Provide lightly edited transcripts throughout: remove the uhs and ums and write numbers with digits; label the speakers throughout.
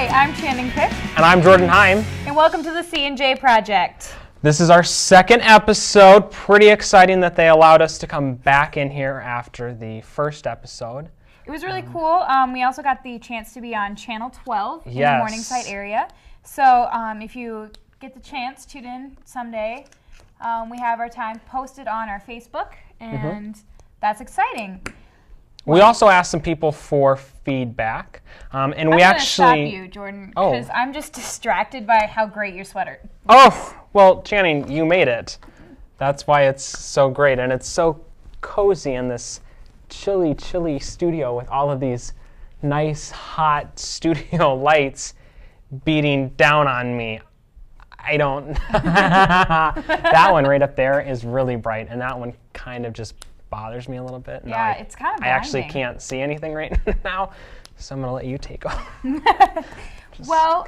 Speaker 1: Hi, I'm Channing Pitt.
Speaker 2: And I'm Jordan Heim.
Speaker 1: And welcome to the C&J Project.
Speaker 2: This is our second episode. Pretty exciting that they allowed us to come back in here after the first episode.
Speaker 1: It was really cool. We also got the chance to be on Channel 12 in the Morningside area. So if you get the chance, tune in someday. We have our time posted on our Facebook, and that's exciting.
Speaker 2: We also asked some people for feedback, and we actually.
Speaker 1: I'm going to stop you, Jordan, because I'm just distracted by how great your sweater.
Speaker 2: Oh, well, Channing, you made it. That's why it's so great, and it's so cozy in this chilly, chilly studio with all of these nice, hot studio lights beating down on me. I don't. That one right up there is really bright, and that one kind of just bothers me a little bit.
Speaker 1: Yeah, it's kind of blinding.
Speaker 2: I actually can't see anything right now, so I'm going to let you take off.
Speaker 1: Well,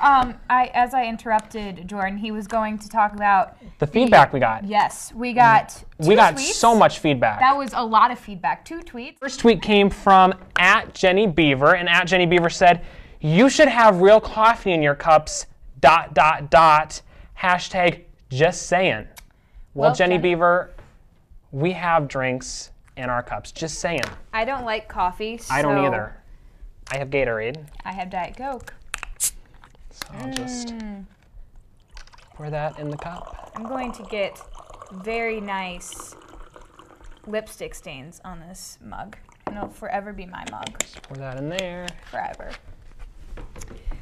Speaker 1: as I interrupted Jordan, he was going to talk about
Speaker 2: the feedback we got.
Speaker 1: Yes, we got two tweets.
Speaker 2: So much feedback.
Speaker 1: That was a lot of feedback. 2 tweets.
Speaker 2: First tweet came from @JennyBeaver, and @JennyBeaver said, "You should have real coffee in your cups, .. #just saying." Well, Jenny Beaver, we have drinks in our cups, just saying.
Speaker 1: I don't like coffee, so
Speaker 2: I don't either. I have Gatorade.
Speaker 1: I have Diet Coke.
Speaker 2: So I'll just pour that in the cup.
Speaker 1: I'm going to get very nice lipstick stains on this mug. And it'll forever be my mug.
Speaker 2: Just pour that in there.
Speaker 1: Forever.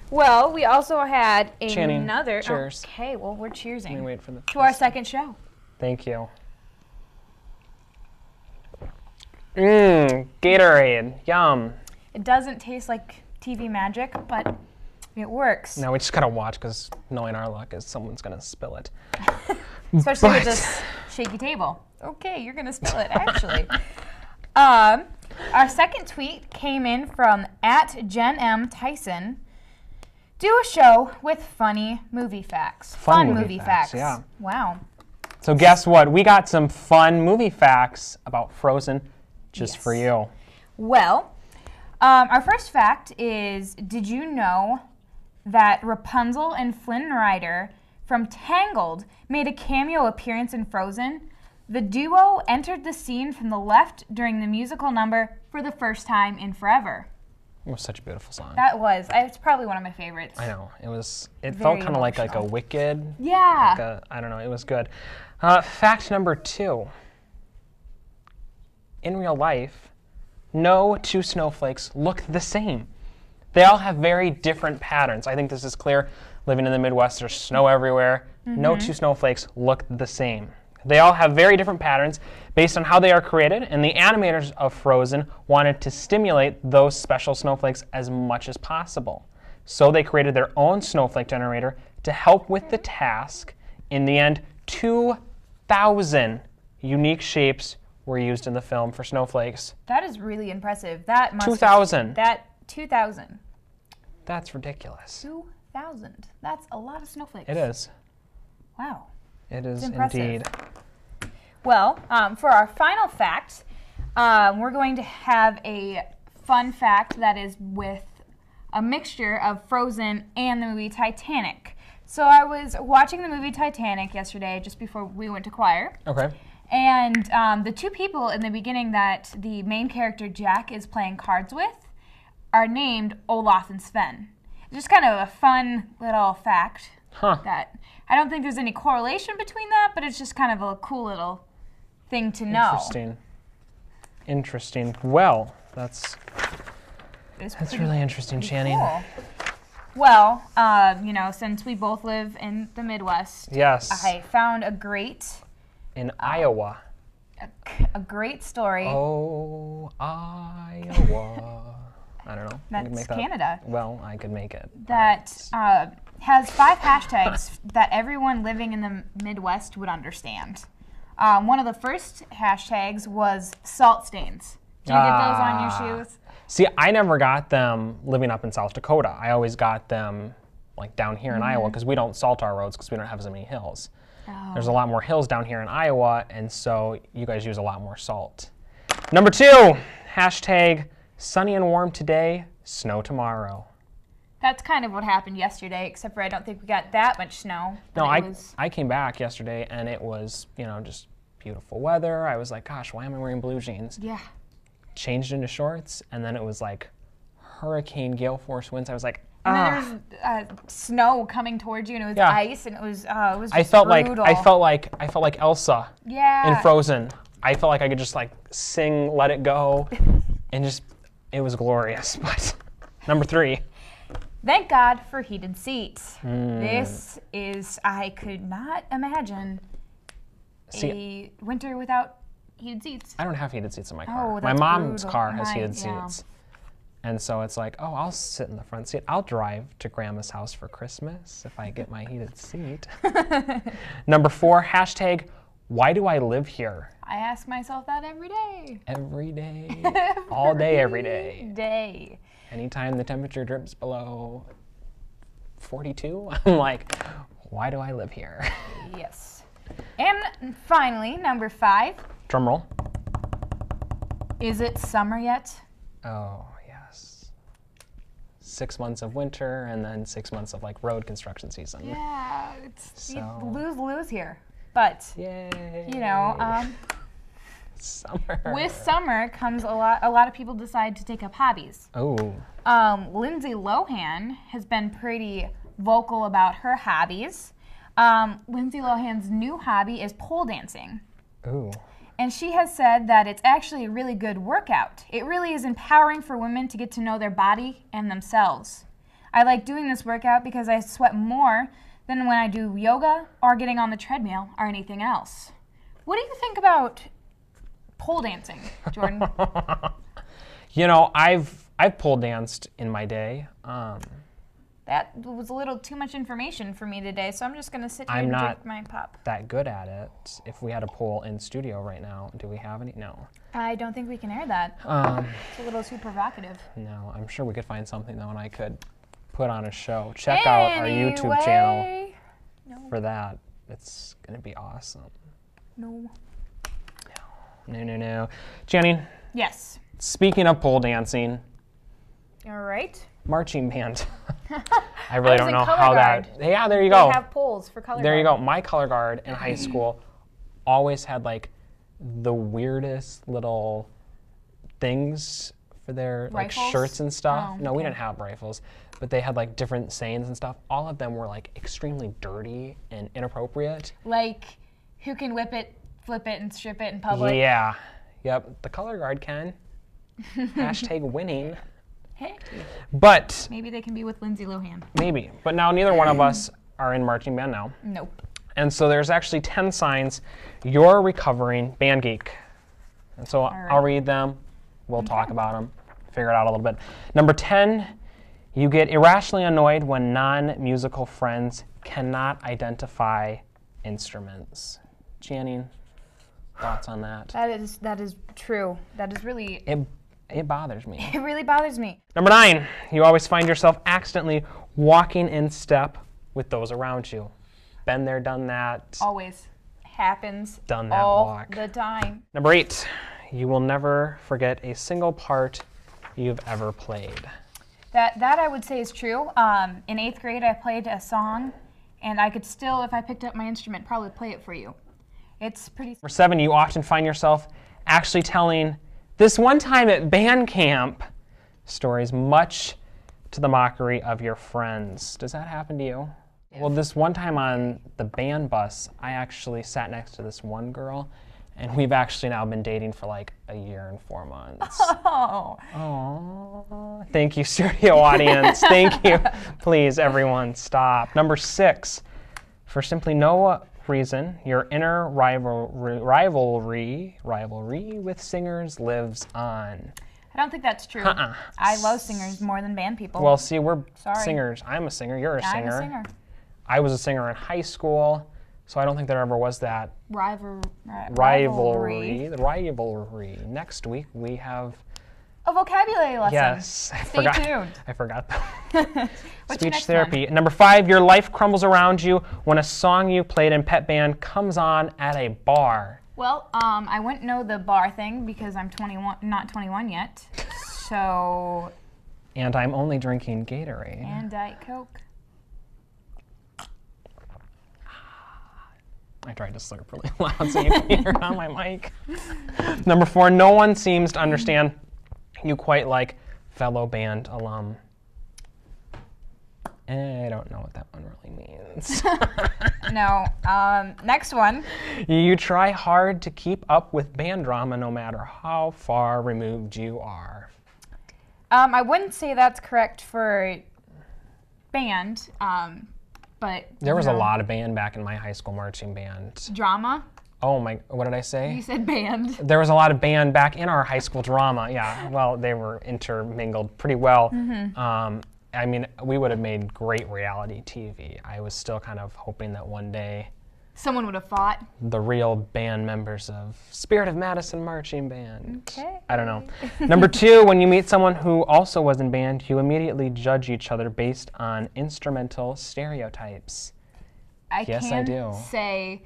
Speaker 1: Well, we also had
Speaker 2: Channing,
Speaker 1: another.
Speaker 2: cheers.
Speaker 1: Okay, well, we're cheersing.
Speaker 2: Let me wait for
Speaker 1: to our second show.
Speaker 2: Thank you. Gatorade, yum.
Speaker 1: It doesn't taste like TV magic, but it works.
Speaker 2: No, we just gotta watch because knowing our luck is someone's gonna spill it.
Speaker 1: Especially with this shaky table. Okay, you're gonna spill it, actually. Our second tweet came in from @JenMTyson. Do a show with funny movie facts. Fun movie facts.
Speaker 2: Yeah.
Speaker 1: Wow.
Speaker 2: So guess what? We got some fun movie facts about Frozen just for you.
Speaker 1: Well, our first fact is, did you know that Rapunzel and Flynn Rider from Tangled made a cameo appearance in Frozen? The duo entered the scene from the left during the musical number for the first time in forever.
Speaker 2: It was such a beautiful song.
Speaker 1: That was. It's probably one of my favorites.
Speaker 2: I know. It felt kind of like a Wicked.
Speaker 1: Yeah.
Speaker 2: I don't know. It was good. Fact number 2. In real life, no 2 snowflakes look the same. They all have very different patterns. I think this is clear. Living in the Midwest, there's snow everywhere. No 2 snowflakes look the same. They all have very different patterns based on how they are created, and the animators of Frozen wanted to stimulate those special snowflakes as much as possible. So they created their own snowflake generator to help with the task. In the end, 2,000 unique shapes were used in the film for snowflakes.
Speaker 1: That is really impressive. That must
Speaker 2: 2,000.
Speaker 1: 2,000.
Speaker 2: That's ridiculous.
Speaker 1: 2,000. That's a lot of snowflakes.
Speaker 2: It is.
Speaker 1: Wow.
Speaker 2: It is
Speaker 1: impressive.
Speaker 2: indeed.
Speaker 1: Well, for our final fact, we're going to have a fun fact that is with a mixture of Frozen and the movie Titanic. So I was watching the movie Titanic yesterday, just before we went to choir.
Speaker 2: Okay.
Speaker 1: And the 2 people in the beginning that the main character Jack is playing cards with are named Olaf and Sven. Just kind of a fun little fact. That I don't think there's any correlation between that, but it's just kind of a cool little thing to know.
Speaker 2: Interesting. Well, that's really interesting, Channing.
Speaker 1: Cool. Well, since we both live in the Midwest,
Speaker 2: yes,
Speaker 1: I found a great
Speaker 2: in Iowa.
Speaker 1: A great story.
Speaker 2: Oh, Iowa. I don't know.
Speaker 1: That's Canada.
Speaker 2: Well, I could make it.
Speaker 1: That has 5 hashtags that everyone living in the Midwest would understand. One of the first hashtags was salt stains. Did you get those on your shoes?
Speaker 2: See, I never got them living up in South Dakota. I always got them like down here in Iowa because we don't salt our roads because we don't have as many hills. There's a lot more hills down here in Iowa, and so you guys use a lot more salt. Number 2, hashtag sunny and warm today, snow tomorrow.
Speaker 1: That's kind of what happened yesterday, except for I don't think we got that much snow.
Speaker 2: No, I came back yesterday and it was, just beautiful weather. I was like, gosh, why am I wearing blue jeans?
Speaker 1: Yeah.
Speaker 2: Changed into shorts, and then it was like hurricane gale force winds. I was like,
Speaker 1: And then there was snow coming towards you, and it was ice, and it was just
Speaker 2: I felt
Speaker 1: brutal.
Speaker 2: like Elsa in Frozen. I felt like I could just like sing "Let It Go," and just it was glorious. But number 3.
Speaker 1: Thank God for heated seats. This is, I could not imagine a winter without heated seats.
Speaker 2: I don't have heated seats in my car.
Speaker 1: Oh,
Speaker 2: My
Speaker 1: that's
Speaker 2: mom's
Speaker 1: brutal.
Speaker 2: car has heated
Speaker 1: Yeah.
Speaker 2: seats. And so it's like, oh, I'll sit in the front seat. I'll drive to Grandma's house for Christmas if I get my heated seat. Number 4, hashtag, why do I live here?
Speaker 1: I ask myself that every day.
Speaker 2: Every day. All day, every day.
Speaker 1: Day.
Speaker 2: Anytime the temperature drips below 42, I'm like, why do I live here?
Speaker 1: Yes. And finally, number 5.
Speaker 2: Drum roll.
Speaker 1: Is it summer yet?
Speaker 2: Oh, yes. 6 months of winter and then 6 months of like road construction season.
Speaker 1: Yeah, it's
Speaker 2: So-
Speaker 1: lose here. But
Speaker 2: Yay. Summer.
Speaker 1: with summer comes a lot of people decide to take up hobbies.
Speaker 2: Oh.
Speaker 1: Lindsay Lohan has been pretty vocal about her hobbies. Lindsay Lohan's new hobby is pole dancing.
Speaker 2: Ooh.
Speaker 1: And she has said that it's actually a really good workout. It really is empowering for women to get to know their body and themselves. I like doing this workout because I sweat more than when I do yoga or getting on the treadmill or anything else. What do you think about pole dancing, Jordan?
Speaker 2: I've pole danced in my day.
Speaker 1: That was a little too much information for me today, so I'm just going to sit here
Speaker 2: I'm
Speaker 1: and
Speaker 2: not
Speaker 1: drink my pop.
Speaker 2: that good at it. If we had a pole in studio right now, do we have any? No.
Speaker 1: I don't think we can air that. It's a little too provocative.
Speaker 2: No, I'm sure we could find something though, and I could put on a show. Check out our YouTube channel for that. It's going to be awesome.
Speaker 1: No.
Speaker 2: No. Jenny,
Speaker 1: Yes.
Speaker 2: speaking of pole dancing,
Speaker 1: All right.
Speaker 2: marching band. I really don't
Speaker 1: in
Speaker 2: know
Speaker 1: color
Speaker 2: how
Speaker 1: guard.
Speaker 2: that. Yeah, there you go.
Speaker 1: They have poles for color
Speaker 2: There you
Speaker 1: guard.
Speaker 2: go. My color guard in high school always had like the weirdest little things for their like
Speaker 1: Rifles?
Speaker 2: shirts and stuff.
Speaker 1: Oh,
Speaker 2: No, we
Speaker 1: okay.
Speaker 2: didn't have rifles, but they had like different sayings and stuff. All of them were like extremely dirty and inappropriate.
Speaker 1: Like, who can whip it, flip it, and strip it in public?
Speaker 2: Yeah. Yep. The color guard can. Hashtag winning.
Speaker 1: Hey,
Speaker 2: But
Speaker 1: maybe they can be with Lindsay Lohan.
Speaker 2: maybe. But now neither one of us are in marching band now.
Speaker 1: Nope.
Speaker 2: And so there's actually 10 signs you're a recovering band geek. And so
Speaker 1: right.
Speaker 2: I'll read them. We'll talk about them, figure it out a little bit. Number 10, you get irrationally annoyed when non-musical friends cannot identify instruments. Channing, thoughts on that?
Speaker 1: That is true. That is really,
Speaker 2: It bothers me.
Speaker 1: it really bothers me.
Speaker 2: Number 9, you always find yourself accidentally walking in step with those around you. Been there, done that.
Speaker 1: Always happens.
Speaker 2: Done that
Speaker 1: all
Speaker 2: walk.
Speaker 1: the time.
Speaker 2: Number 8, you will never forget a single part you've ever played.
Speaker 1: That I would say is true. In 8th grade, I played a song, and I could still, if I picked up my instrument, probably play it for you. It's pretty.
Speaker 2: Number 7, you often find yourself actually telling this one time at band camp stories, much to the mockery of your friends. Does that happen to you? Well, this one time on the band bus, I actually sat next to this one girl, and we've actually now been dating for like a year and 4 months.
Speaker 1: Oh.
Speaker 2: Aww. Thank you, studio audience. Thank you. Please, everyone, stop. Number 6, for simply no reason, your inner rivalry with singers lives on.
Speaker 1: I don't think that's true. I love singers more than band people.
Speaker 2: Well, see, we're
Speaker 1: Sorry.
Speaker 2: singers. I'm a singer. You're a
Speaker 1: I'm
Speaker 2: singer.
Speaker 1: a singer.
Speaker 2: I was a singer in high school, so I don't think there ever was that
Speaker 1: Rivalry.
Speaker 2: rivalry. Next week we have.
Speaker 1: A vocabulary lesson.
Speaker 2: Yes,
Speaker 1: Stay tuned.
Speaker 2: I forgot that.
Speaker 1: What's your
Speaker 2: Speech
Speaker 1: next
Speaker 2: therapy. Number 5, your life crumbles around you when a song you played in pep band comes on at a bar.
Speaker 1: Well, I wouldn't know the bar thing because I'm 21, not 21 yet. So
Speaker 2: And I'm only drinking Gatorade.
Speaker 1: And Diet Coke.
Speaker 2: I tried to slurp really loud so you can hear it on my mic. Number 4, no one seems to understand you quite like fellow band alum. I don't know what that one really means.
Speaker 1: No. Next one.
Speaker 2: You try hard to keep up with band drama no matter how far removed you are.
Speaker 1: I wouldn't say that's correct for band, but
Speaker 2: There was a lot of band back in my high school marching band.
Speaker 1: drama.
Speaker 2: Oh my, what did I say?
Speaker 1: You said band.
Speaker 2: There was a lot of band back in our high school drama. Yeah, well, they were intermingled pretty well. I mean, we would have made great reality TV. I was still kind of hoping that one day
Speaker 1: Someone would have fought.
Speaker 2: the real band members of Spirit of Madison Marching Band.
Speaker 1: Okay.
Speaker 2: I don't know. Number 2, when you meet someone who also was in band, you immediately judge each other based on instrumental stereotypes. Yes, I do.
Speaker 1: Say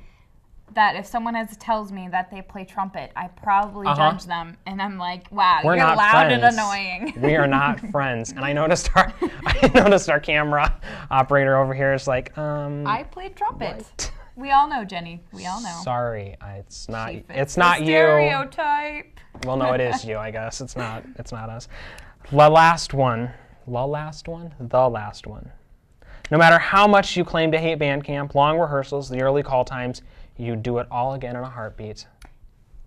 Speaker 1: that if someone tells me that they play trumpet, I probably judge them, and I'm like, wow,
Speaker 2: We're
Speaker 1: you're
Speaker 2: not
Speaker 1: loud
Speaker 2: friends.
Speaker 1: and annoying.
Speaker 2: We are not friends. And I noticed our camera operator over here is like,
Speaker 1: I played trumpet.
Speaker 2: what?
Speaker 1: We all know, Jenny. We all know.
Speaker 2: Sorry, it's not.
Speaker 1: She fits
Speaker 2: It's
Speaker 1: the
Speaker 2: not you.
Speaker 1: stereotype.
Speaker 2: Well, no, it is you, I guess. It's not us. The last one. The last one? The last one. No matter how much you claim to hate band camp, long rehearsals, the early call times, you do it all again in a heartbeat.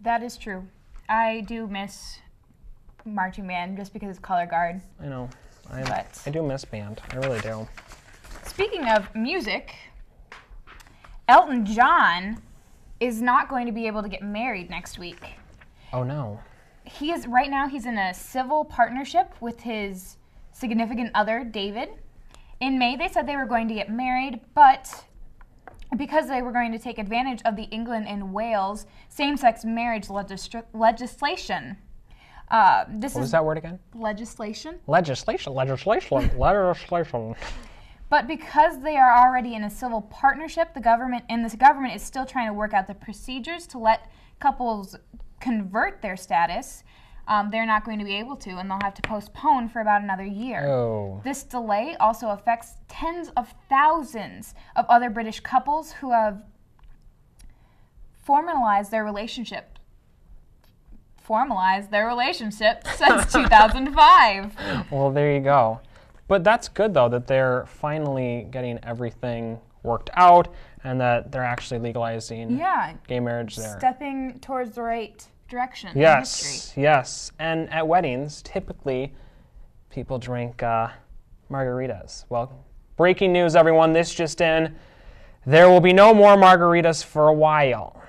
Speaker 1: That is true. I do miss marching band just because it's color guard.
Speaker 2: I know.
Speaker 1: But
Speaker 2: I do miss band. I really do.
Speaker 1: speaking of music, Elton John is not going to be able to get married next week.
Speaker 2: Oh, no.
Speaker 1: Right now he's in a civil partnership with his significant other, David. In May, they said they were going to get married, but because they were going to take advantage of the England and Wales same-sex marriage legislation.
Speaker 2: What was that word again?
Speaker 1: Legislation.
Speaker 2: Legislation.
Speaker 1: But because they are already in a civil partnership, the government is still trying to work out the procedures to let couples convert their status. They're not going to be able to, and they'll have to postpone for about another year.
Speaker 2: Oh.
Speaker 1: This delay also affects tens of thousands of other British couples who have formalized their relationship since 2005.
Speaker 2: Well, there you go. But that's good, though, that they're finally getting everything worked out and that they're actually legalizing gay marriage there.
Speaker 1: Stepping towards the right direction.
Speaker 2: Yes,
Speaker 1: in history.
Speaker 2: yes. And at weddings, typically, people drink margaritas. Well, breaking news, everyone. This just in. There will be no more margaritas for a while.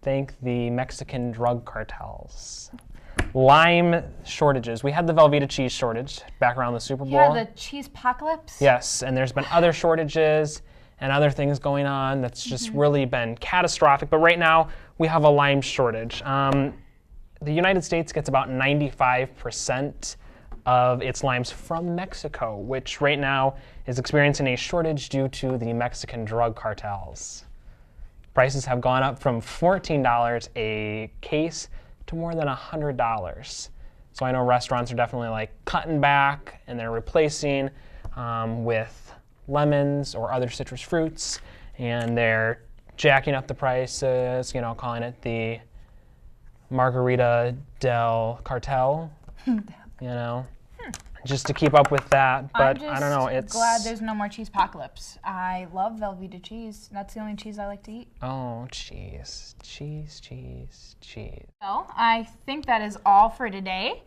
Speaker 2: Thank the Mexican drug cartels. Lime shortages. We had the Velveeta cheese shortage back around the Super Bowl.
Speaker 1: Yeah, the cheese apocalypse.
Speaker 2: Yes, and there's been other shortages and other things going on that's just really been catastrophic. But right now, we have a lime shortage. The United States gets about 95% of its limes from Mexico, which right now is experiencing a shortage due to the Mexican drug cartels. Prices have gone up from $14 a case to more than $100. So I know restaurants are definitely like cutting back and they're replacing with lemons or other citrus fruits, and they're jacking up the prices, calling it the Margarita del Cartel, just to keep up with that. But I don't know. It's
Speaker 1: glad there's no more cheese apocalypse. I love Velveeta cheese. That's the only cheese I like to eat.
Speaker 2: Oh, cheese, cheese, cheese, cheese.
Speaker 1: So I think that is all for today.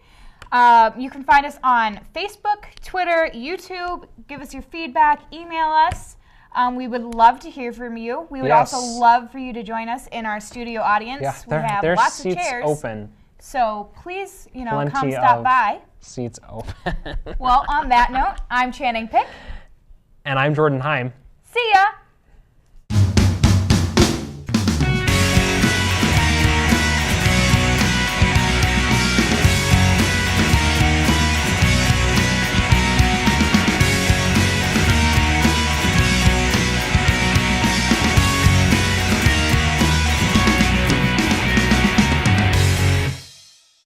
Speaker 1: You can find us on Facebook, Twitter, YouTube. Give us your feedback. Email us. We would love to hear from you. We would also love for you to join us in our studio audience.
Speaker 2: Yeah,
Speaker 1: we have
Speaker 2: there's
Speaker 1: lots
Speaker 2: seats
Speaker 1: of chairs.
Speaker 2: open.
Speaker 1: So please,
Speaker 2: Plenty
Speaker 1: come stop
Speaker 2: of
Speaker 1: by.
Speaker 2: Seats open.
Speaker 1: Well, on that note, I'm Channing Pick.
Speaker 2: And I'm Jordan Heim.
Speaker 1: See ya!